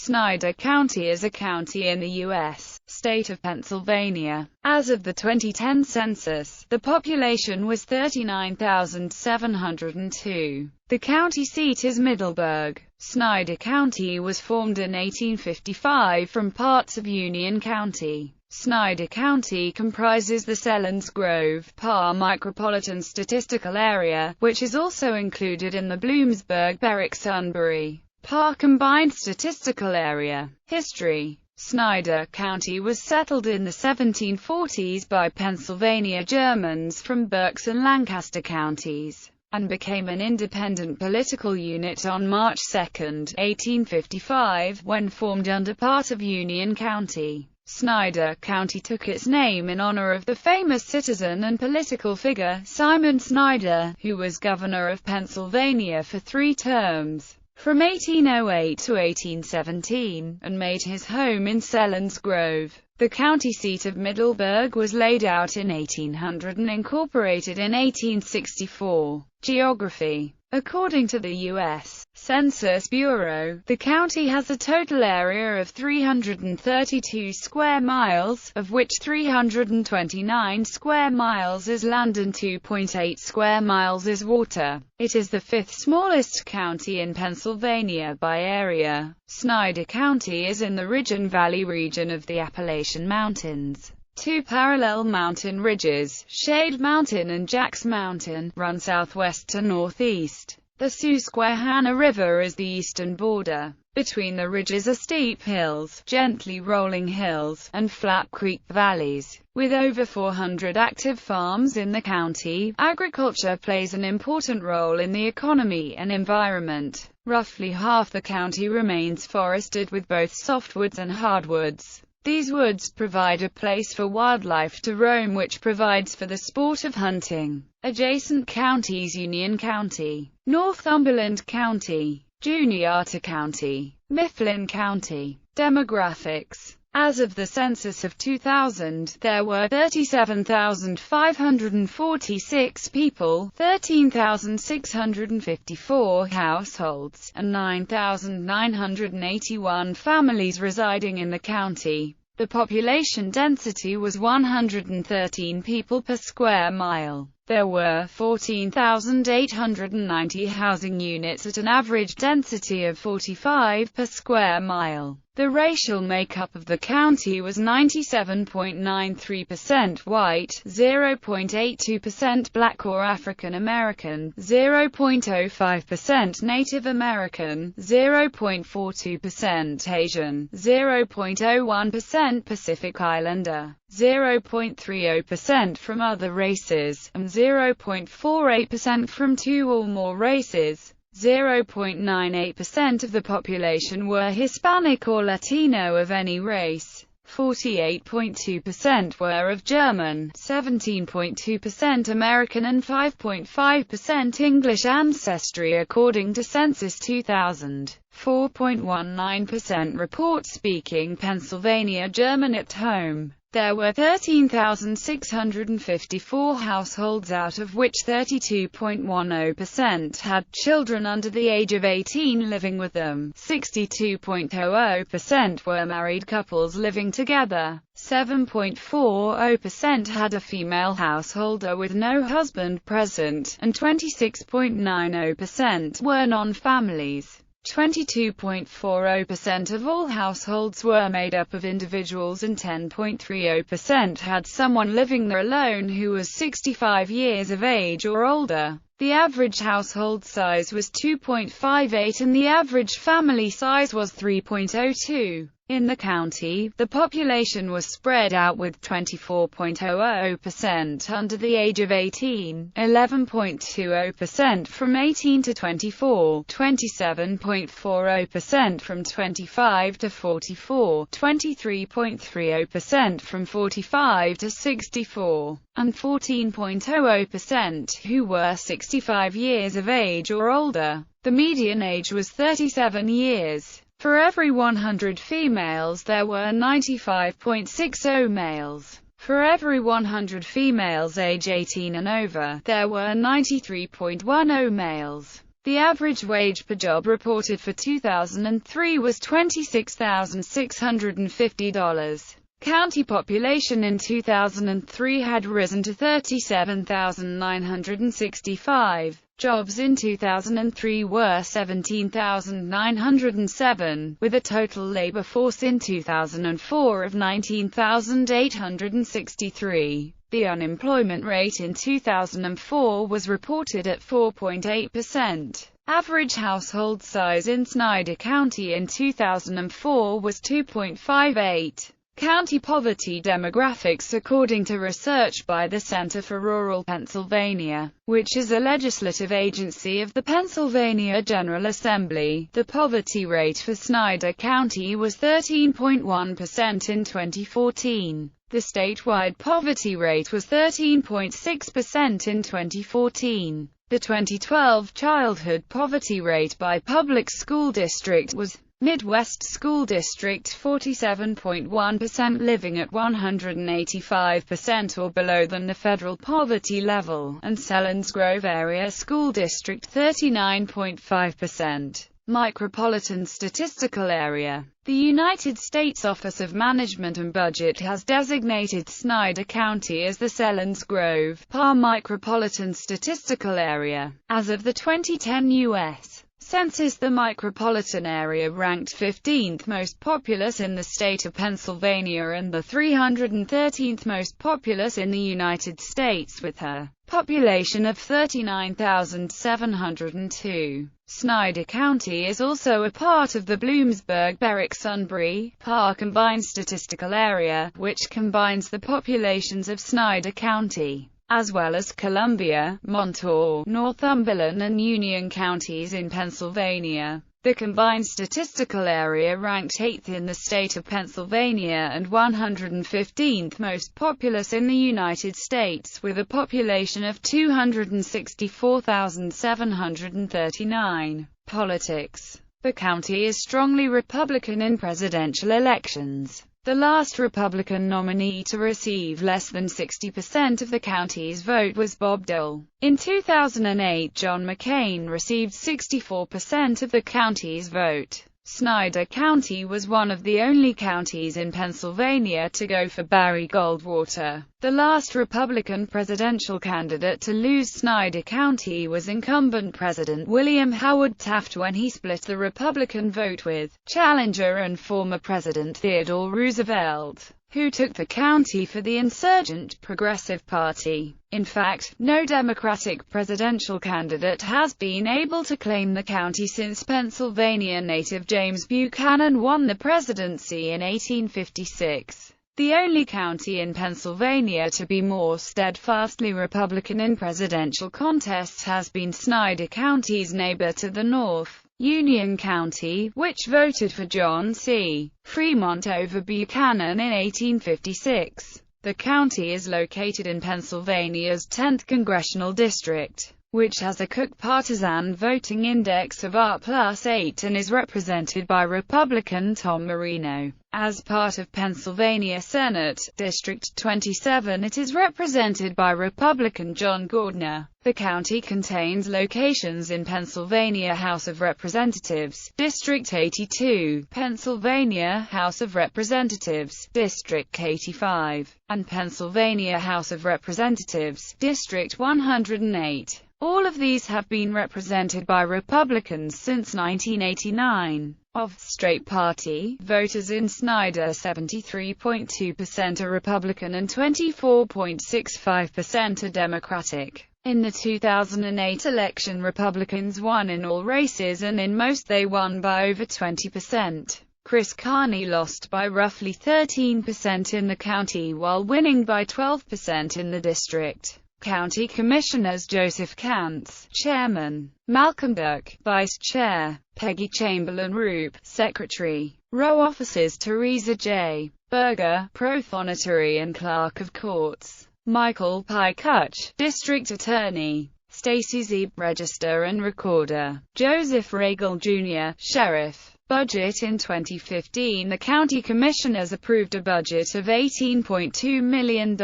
Snyder County is a county in the U.S. state of Pennsylvania. As of the 2010 census, the population was 39,702. The county seat is Middleburg. Snyder County was formed in 1855 from parts of Union County. Snyder County comprises the Selinsgrove-Parr Micropolitan Statistical Area, which is also included in the Bloomsburg-Berwick-Sunbury Parr Combined Statistical Area. History: Snyder County was settled in the 1740s by Pennsylvania Germans from Berks and Lancaster counties, and became an independent political unit on March 2, 1855, when formed under part of Union County. Snyder County took its name in honor of the famous citizen and political figure, Simon Snyder, who was governor of Pennsylvania for 3 terms, from 1808 to 1817, and made his home in Selinsgrove. The county seat of Middleburg was laid out in 1800 and incorporated in 1864. Geography: according to the U.S. Census Bureau, the county has a total area of 332 square miles, of which 329 square miles is land and 2.8 square miles is water. It is the 5th smallest county in Pennsylvania by area. Snyder County is in the Ridge and Valley region of the Appalachian Mountains. 2 parallel mountain ridges, Shade Mountain and Jacks Mountain, run southwest to northeast. The Susquehanna River is the eastern border. Between the ridges are steep hills, gently rolling hills, and flat creek valleys. With over 400 active farms in the county, agriculture plays an important role in the economy and environment. Roughly half the county remains forested with both softwoods and hardwoods. These woods provide a place for wildlife to roam, which provides for the sport of hunting. Adjacent counties: Union County, Northumberland County, Juniata County, Mifflin County. Demographics: as of the census of 2000, there were 37,546 people, 13,654 households, and 9,981 families residing in the county. The population density was 113 people per square mile. There were 14,890 housing units at an average density of 45 per square mile. The racial makeup of the county was 97.93% white, 0.82% black or African American, 0.05% Native American, 0.42% Asian, 0.01% Pacific Islander, 0.30% from other races, and 0.48% from 2 or more races. 0.98% of the population were Hispanic or Latino of any race. 48.2% were of German, 17.2% American and 5.5% English ancestry according to Census 2000. 4.19% report speaking Pennsylvania German at home. There were 13,654 households, out of which 32.10% had children under the age of 18 living with them. 62.00% were married couples living together. 7.40% had a female householder with no husband present, and 26.90% were non-families. 22.40% of all households were made up of individuals, and 10.30% had someone living there alone who was 65 years of age or older. The average household size was 2.58 and the average family size was 3.02. In the county, the population was spread out with 24.00% under the age of 18, 11.20% from 18 to 24, 27.40% from 25 to 44, 23.30% from 45 to 64, and 14.00% who were 65 years of age or older. The median age was 37 years. For every 100 females there were 95.60 males. For every 100 females age 18 and over, there were 93.10 males. The average wage per job reported for 2003 was $26,650. County population in 2003 had risen to 37,965. Jobs in 2003 were 17,907, with a total labor force in 2004 of 19,863. The unemployment rate in 2004 was reported at 4.8%. Average household size in Snyder County in 2004 was 2.58. County poverty demographics. According to research by the Center for Rural Pennsylvania, which is a legislative agency of the Pennsylvania General Assembly, the poverty rate for Snyder County was 13.1% in 2014. The statewide poverty rate was 13.6% in 2014. The 2012 childhood poverty rate by public school district was Midwest School District 47.1%, living at 185% or below than the federal poverty level, and Selinsgrove Area School District 39.5%. Micropolitan Statistical Area. The United States Office of Management and Budget has designated Snyder County as the Selinsgrove, PA Micropolitan Statistical Area. As of the 2010 U.S. Census, the micropolitan area ranked 15th most populous in the state of Pennsylvania and the 313th most populous in the United States, with a population of 39,702. Snyder County is also a part of the Bloomsburg-Berwick-Sunbury, PA combined statistical area, which combines the populations of Snyder County, as well as Columbia, Montour, Northumberland and Union counties in Pennsylvania. The combined statistical area ranked 8th in the state of Pennsylvania and 115th most populous in the United States, with a population of 264,739. Politics. The county is strongly Republican in presidential elections. The last Republican nominee to receive less than 60% of the county's vote was Bob Dole. In 2008, John McCain received 64% of the county's vote. Snyder County was one of the only counties in Pennsylvania to go for Barry Goldwater. The last Republican presidential candidate to lose Snyder County was incumbent President William Howard Taft when he split the Republican vote with challenger and former President Theodore Roosevelt, who took the county for the insurgent Progressive Party. In fact, no Democratic presidential candidate has been able to claim the county since Pennsylvania native James Buchanan won the presidency in 1856. The only county in Pennsylvania to be more steadfastly Republican in presidential contests has been Snyder County's neighbor to the north, Union County, which voted for John C. Fremont over Buchanan in 1856. The county is located in Pennsylvania's 10th congressional district, which has a Cook partisan voting index of R+8 and is represented by Republican Tom Marino. As part of Pennsylvania Senate District 27, it is represented by Republican John Gardner. The county contains locations in Pennsylvania House of Representatives, District 82, Pennsylvania House of Representatives, District 85, and Pennsylvania House of Representatives, District 108. All of these have been represented by Republicans since 1989. Of straight party voters in Snyder, 73.2% are Republican and 24.65% are Democratic. In the 2008 election, Republicans won in all races, and in most they won by over 20%. Chris Carney lost by roughly 13% in the county while winning by 12% in the district. County Commissioners: Joseph Kantz, Chairman; Malcolm Duck, Vice Chair; Peggy Chamberlain Roop, Secretary. Row Officers: Teresa J. Berger, Prothonotary and Clerk of Courts; Michael Pykuch, District Attorney; Stacey Zeeb, Register and Recorder; Joseph Regal Jr., Sheriff. Budget: in 2015, the County Commissioners approved a budget of $18.2 million.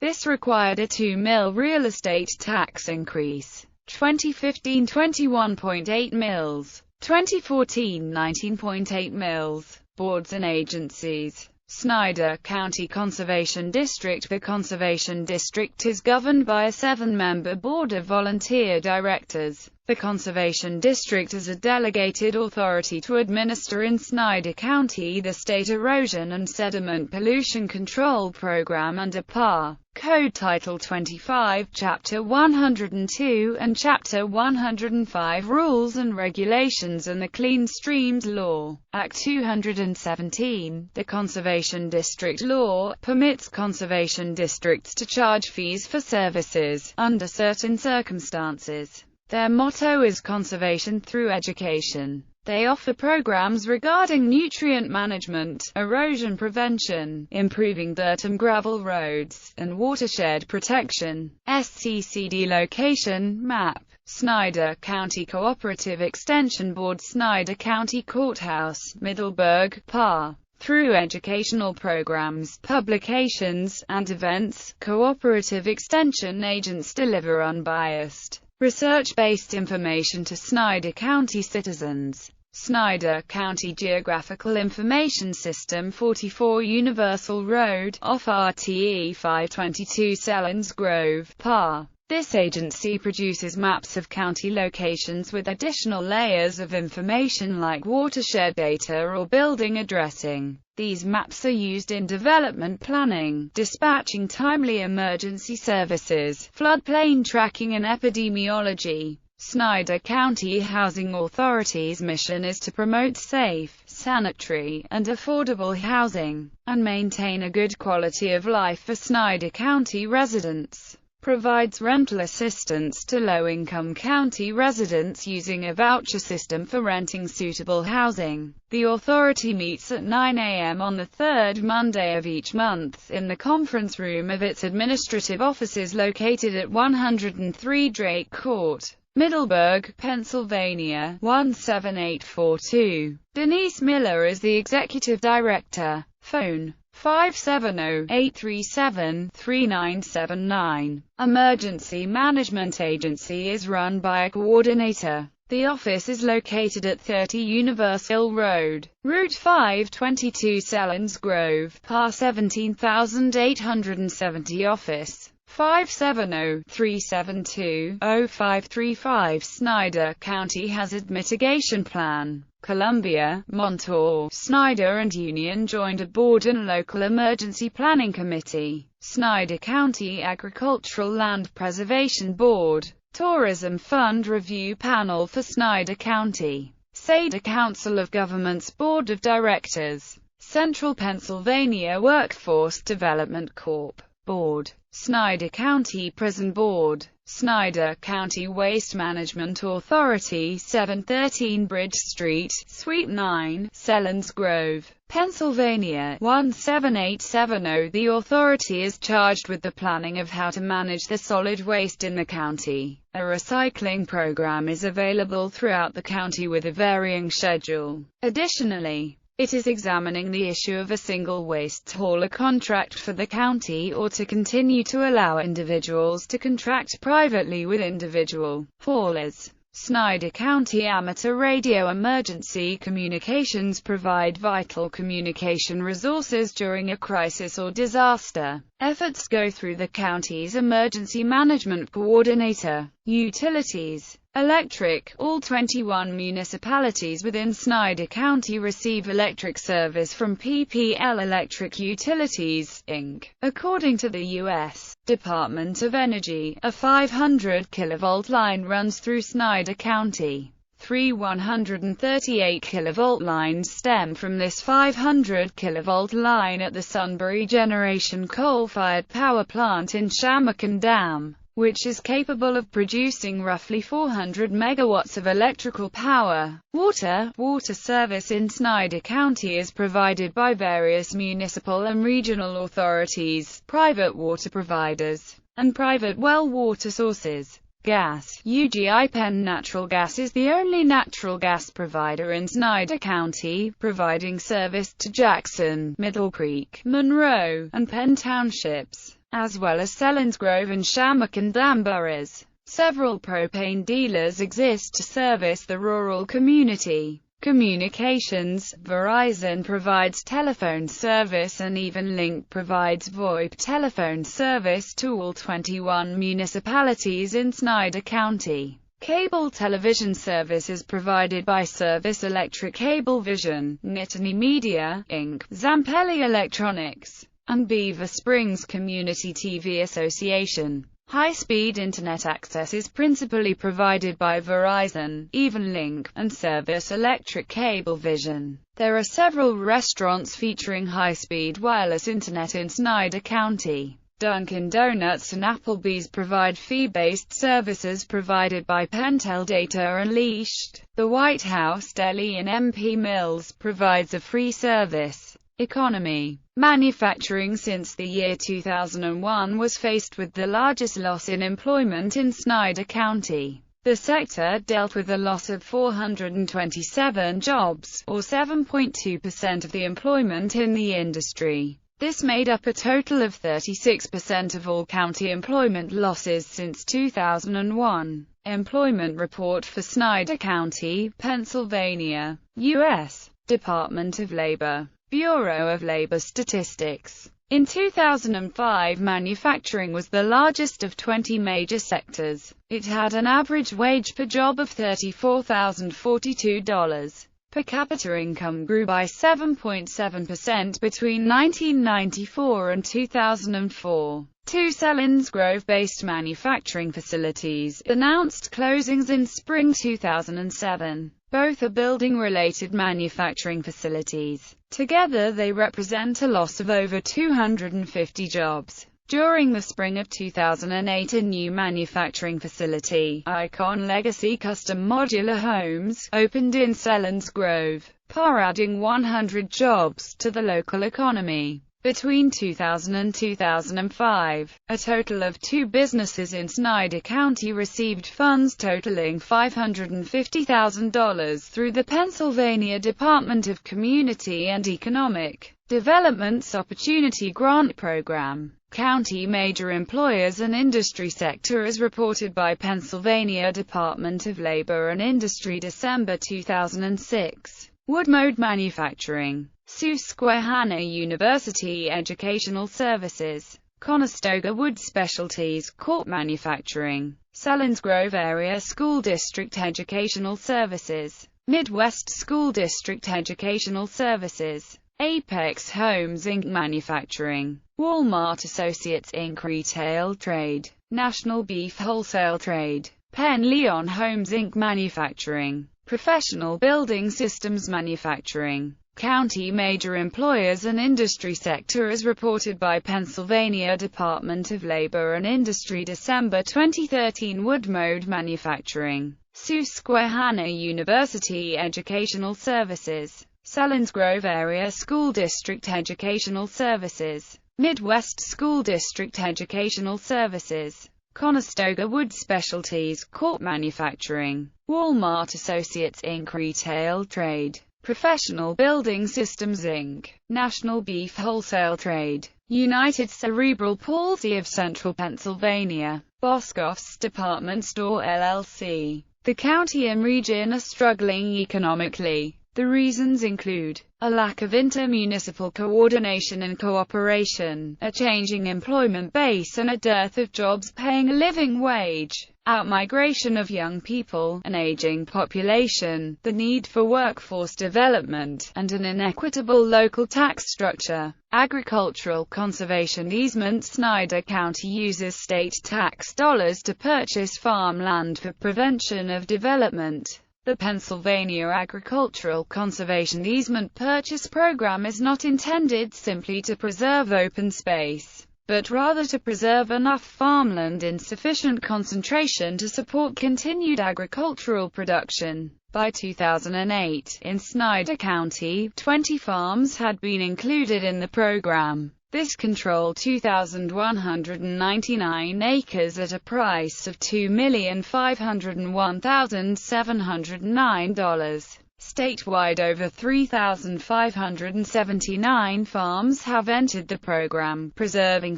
This required a $2 million real estate tax increase. 2015 21.8 mils, 2014 19.8 mils. Boards and agencies. Snyder County Conservation District. The Conservation District is governed by a 7-member board of volunteer directors. The Conservation District is a delegated authority to administer in Snyder County the State Erosion and Sediment Pollution Control Program under PAR Code Title 25, Chapter 102 and Chapter 105 Rules and Regulations and the Clean Streams Law, Act 217. The Conservation District Law permits conservation districts to charge fees for services, under certain circumstances. Their motto is conservation through education. They offer programs regarding nutrient management, erosion prevention, improving dirt and gravel roads, and watershed protection. SCCD location, map. Snyder County Cooperative Extension Board. Snyder County Courthouse, Middleburg, PA. Through educational programs, publications, and events, cooperative extension agents deliver unbiased, research-based information to Snyder County citizens. Snyder County Geographical Information System. 44 Universal Road, off RTE 522 Sellens Grove, PA. This agency produces maps of county locations with additional layers of information like watershed data or building addressing. These maps are used in development planning, dispatching timely emergency services, floodplain tracking and epidemiology. Snyder County Housing Authority's mission is to promote safe, sanitary, and affordable housing, and maintain a good quality of life for Snyder County residents. Provides rental assistance to low-income county residents using a voucher system for renting suitable housing. The authority meets at 9 a.m. on the third Monday of each month in the conference room of its administrative offices located at 103 Drake Court, Middleburg, Pennsylvania, 17842. Denise Miller is the executive director. Phone 570-837-3979. Emergency Management Agency is run by a coordinator. The office is located at 30 Universal Road, Route 522 Sellens Grove, PA 17870. Office 570-372-0535. Snyder County Hazard Mitigation Plan. Columbia, Montour, Snyder and Union joined a board and local emergency planning committee. Snyder County Agricultural Land Preservation Board. Tourism Fund Review Panel for Snyder County. Snyder Council of Governments Board of Directors. Central Pennsylvania Workforce Development Corp. Board. Snyder County Prison Board. Snyder County Waste Management Authority. 713 Bridge Street, Suite 9, Sellens Grove, Pennsylvania 17870. The authority is charged with the planning of how to manage the solid waste in the county. A recycling program is available throughout the county with a varying schedule. Additionally, it is examining the issue of a single waste hauler contract for the county or to continue to allow individuals to contract privately with individual haulers. Snyder County Amateur Radio Emergency Communications provide vital communication resources during a crisis or disaster. Efforts go through the county's Emergency Management Coordinator. Utilities. Electric. All 21 municipalities within Snyder County receive electric service from PPL Electric Utilities, Inc. According to the U.S. Department of Energy, a 500 kV line runs through Snyder County. 3 138 kV lines stem from this 500 kV line at the Sunbury Generation coal-fired power plant in Shamokin Dam, which is capable of producing roughly 400 megawatts of electrical power. Water service in Snyder County is provided by various municipal and regional authorities, private water providers, and private well water sources. Gas. UGI Penn Natural Gas is the only natural gas provider in Snyder County, providing service to Jackson, Middle Creek, Monroe, and Penn Townships, as well as Sellens Grove and Shamokin Dam boroughs. Several propane dealers exist to service the rural community. Communications: Verizon provides telephone service and EvenLink provides VoIP telephone service to all 21 municipalities in Snyder County. Cable television service is provided by Service Electric Cablevision, Nittany Media, Inc., Zampelli Electronics, and Beaver Springs Community TV Association. High-speed internet access is principally provided by Verizon, EvenLink, and Service Electric Cablevision. There are several restaurants featuring high-speed wireless internet in Snyder County. Dunkin' Donuts and Applebee's provide fee-based services provided by Pentel Data Unleashed. The White House Deli in MP Mills provides a free service. Economy: manufacturing since the year 2001 was faced with the largest loss in employment in Snyder County. The sector dealt with a loss of 427 jobs, or 7.2% of the employment in the industry. This made up a total of 36% of all county employment losses since 2001. Employment report for Snyder County, Pennsylvania, U.S. Department of Labor. Bureau of Labor Statistics. In 2005, manufacturing was the largest of 20 major sectors. It had an average wage per job of $34,042. Per capita income grew by 7.7% between 1994 and 2004. Two Selinsgrove-based manufacturing facilities announced closings in spring 2007. Both are building-related manufacturing facilities. Together they represent a loss of over 250 jobs. During the spring of 2008, a new manufacturing facility, Icon Legacy Custom Modular Homes, opened in Selinsgrove, adding 100 jobs to the local economy. Between 2000 and 2005, a total of 2 businesses in Snyder County received funds totaling $550,000 through the Pennsylvania Department of Community and Economic Development's Opportunity Grant Program. County major employers and industry sector as reported by Pennsylvania Department of Labor and Industry December 2006. Wood-mode manufacturing. Susquehanna University Educational Services. Conestoga Wood Specialties Corp. Manufacturing. Selinsgrove Area School District Educational Services. Midwest School District Educational Services. Apex Homes Inc. Manufacturing. Walmart Associates Inc. Retail Trade. National Beef Wholesale Trade. Penn Leon Homes Inc. Manufacturing. Professional Building Systems Manufacturing. County major employers and industry sector as reported by Pennsylvania Department of Labor and Industry December 2013. Wood-mode manufacturing. Susquehanna University Educational Services. Selinsgrove Area School District Educational Services. Midwest School District Educational Services. Conestoga Wood Specialties Corp. Manufacturing. Walmart Associates Inc. Retail Trade. Professional Building Systems Inc. National Beef Wholesale Trade. United Cerebral Palsy of Central Pennsylvania. Boscoff's Department Store LLC. The county and region are struggling economically. The reasons include a lack of intermunicipal coordination and cooperation, a changing employment base and a dearth of jobs paying a living wage, outmigration of young people, an aging population, the need for workforce development, and an inequitable local tax structure. Agricultural conservation easements. Snyder County uses state tax dollars to purchase farmland for prevention of development. The Pennsylvania Agricultural Conservation Easement Purchase Program is not intended simply to preserve open space, but rather to preserve enough farmland in sufficient concentration to support continued agricultural production. By 2008, in Snyder County, 20 farms had been included in the program. This controlled 2,199 acres at a price of $2,501,709. Statewide, over 3,579 farms have entered the program, preserving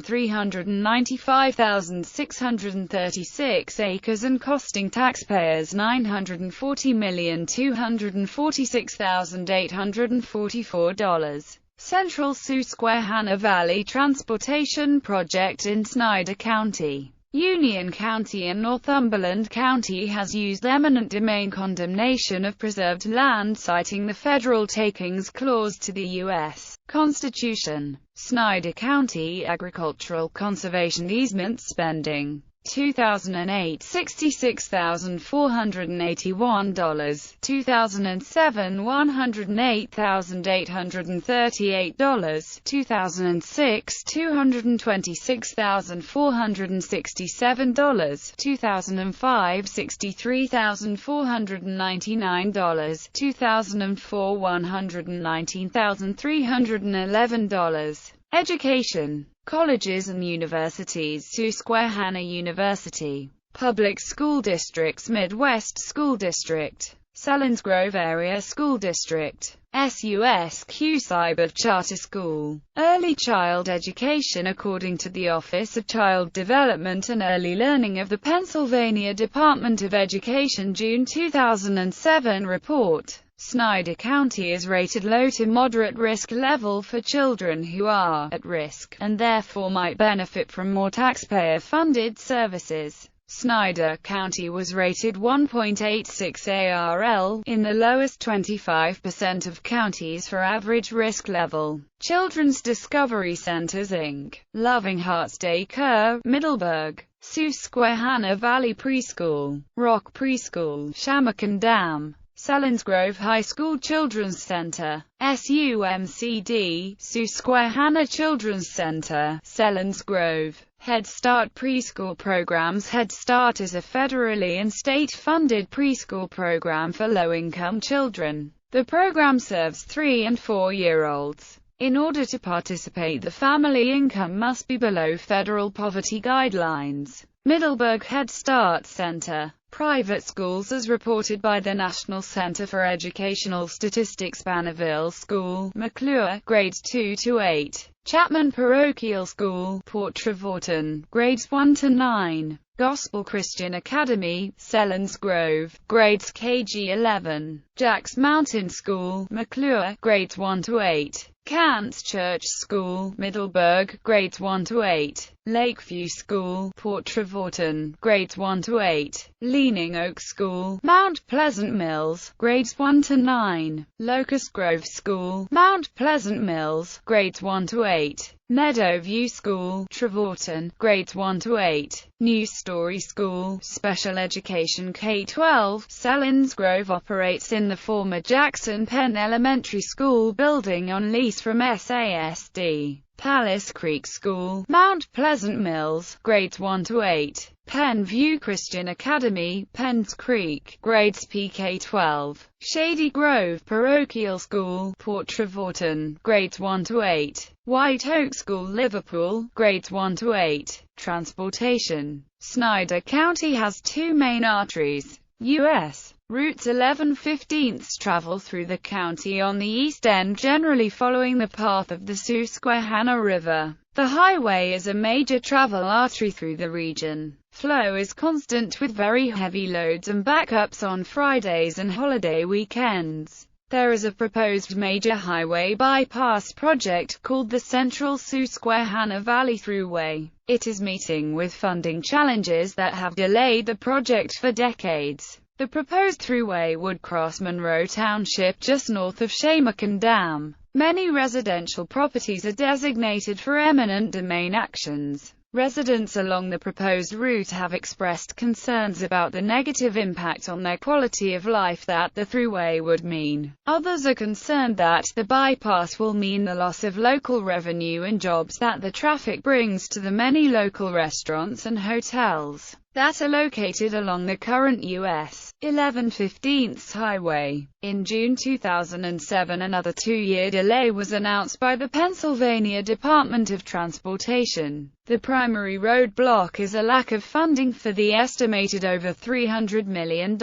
395,636 acres and costing taxpayers $940,246,844. Central Susquehanna Valley Transportation Project in Snyder County. Union County and Northumberland County has used eminent domain condemnation of preserved land, citing the federal takings clause to the U.S. Constitution. Snyder County Agricultural Conservation Easements spending. 2008, $66,481, 2007, $108,838, 2006, $226,467, 2005, $63,499, 2004, $119,311. Education. Colleges and universities. Susquehanna University. Public School Districts. Midwest School District. Selinsgrove Area School District. SUSQ Cyber Charter School. Early Child Education. According to the Office of Child Development and Early Learning of the Pennsylvania Department of Education June 2007 report, Snyder County is rated low to moderate risk level for children who are at risk, and therefore might benefit from more taxpayer-funded services. Snyder County was rated 1.86 ARL, in the lowest 25% of counties for average risk level. Children's Discovery Centers Inc., Loving Hearts Day Kerr, Middleburg, Susquehanna Valley Preschool, Rock Preschool, Shamokin Dam, Selinsgrove High School Children's Center, SUMCD, Susquehanna Children's Center, Selinsgrove. Head Start preschool programs. Head Start is a federally and state-funded preschool program for low-income children. The program serves 3- and 4-year-olds. In order to participate, the family income must be below federal poverty guidelines. Middleburg Head Start Center. Private schools as reported by the National Center for Educational Statistics. Bannerville School, McClure, grades 2 to 8. Chapman Parochial School, Port Trevorton, grades 1 to 9. Gospel Christian Academy, Selinsgrove, grades KG 11. Jack's Mountain School, McClure, grades 1 to 8. Kant's Church School, Middleburg, grades 1 to 8. Lakeview School, Port Trevorton, grades 1 to 8. Leaning Oak School, Mount Pleasant Mills, grades 1 to 9. Locust Grove School, Mount Pleasant Mills, grades 1 to 8. Meadowview School, Trevorton, grades 1 to 8. New Story School, Special Education K-12, Selinsgrove operates in the former Jackson Penn Elementary School building on lease from SASD. Palace Creek School, Mount Pleasant Mills, grades 1 to 8. Penn View Christian Academy, Penns Creek, grades PK-12. Shady Grove Parochial School, Port Trevorton, grades 1 to 8. White Oak School, Liverpool, grades 1 to 8. Transportation. Snyder County has two main arteries. U.S. Routes 11/15 travel through the county on the east end, generally following the path of the Susquehanna River. The highway is a major travel artery through the region. Flow is constant with very heavy loads and backups on Fridays and holiday weekends. There is a proposed major highway bypass project called the Central Susquehanna Valley Thruway. It is meeting with funding challenges that have delayed the project for decades. The proposed thruway would cross Monroe Township just north of Shamokin Dam. Many residential properties are designated for eminent domain actions. Residents along the proposed route have expressed concerns about the negative impact on their quality of life that the thruway would mean. Others are concerned that the bypass will mean the loss of local revenue and jobs that the traffic brings to the many local restaurants and hotels that are located along the current U.S. 11/15 highway. In June 2007, another 2-year delay was announced by the Pennsylvania Department of Transportation. The primary roadblock is a lack of funding for the estimated over $300 million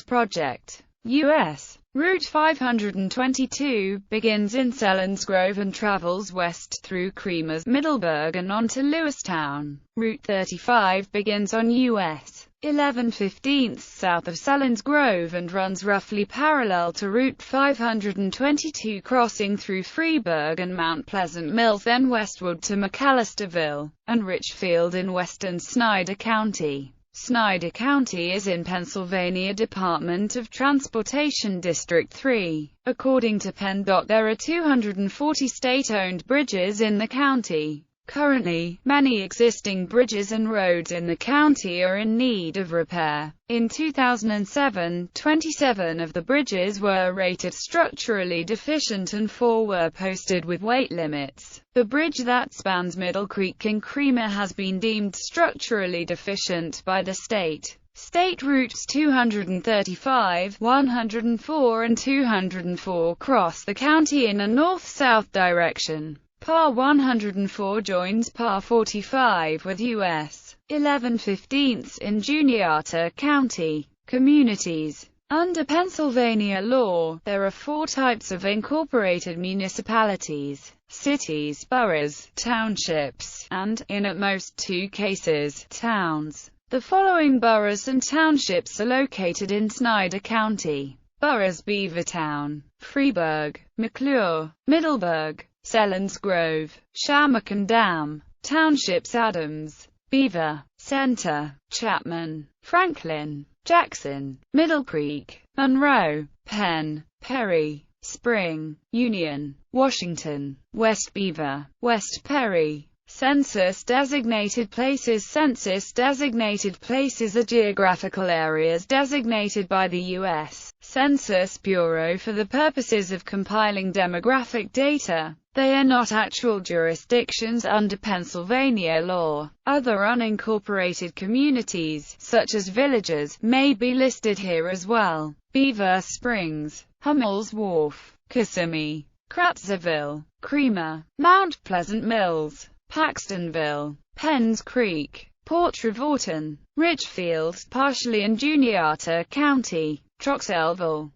project. U.S. Route 522 begins in Selinsgrove and travels west through Creamers, Middleburg and on to Lewistown. Route 35 begins on US 11/15 south of Selinsgrove and runs roughly parallel to Route 522, crossing through Freeburg and Mount Pleasant Mills, then westward to McAllisterville and Richfield in western Snyder County. Snyder County is in Pennsylvania Department of Transportation District 3. According to PennDOT, there are 240 state-owned bridges in the county. Currently, many existing bridges and roads in the county are in need of repair. In 2007, 27 of the bridges were rated structurally deficient and 4 were posted with weight limits. The bridge that spans Middle Creek in Creamer has been deemed structurally deficient by the state. State Routes 235, 104 and 204 cross the county in a north-south direction. Par 104 joins Par 45 with US 11/15 in Juniata County. Communities. Under Pennsylvania law, there are 4 types of incorporated municipalities: cities, boroughs, townships, and, in at most 2 cases, towns. The following boroughs and townships are located in Snyder County. Boroughs: Beavertown, Freeburg, McClure, Middleburg, Selinsgrove, Shamokin and Dam. Townships: Adams, Beaver, Center, Chapman, Franklin, Jackson, Middle Creek, Monroe, Penn, Perry, Spring, Union, Washington, West Beaver, West Perry. Census-designated places. Census-designated places are geographical areas designated by the U.S. Census Bureau for the purposes of compiling demographic data. They are not actual jurisdictions under Pennsylvania law. Other unincorporated communities, such as villages, may be listed here as well. Beaver Springs, Hummel's Wharf, Kissimmee, Kratzerville, Creamer, Mount Pleasant Mills, Paxtonville, Penns Creek, Port Trevorton, Richfield, partially in Juniata County, Troxelville,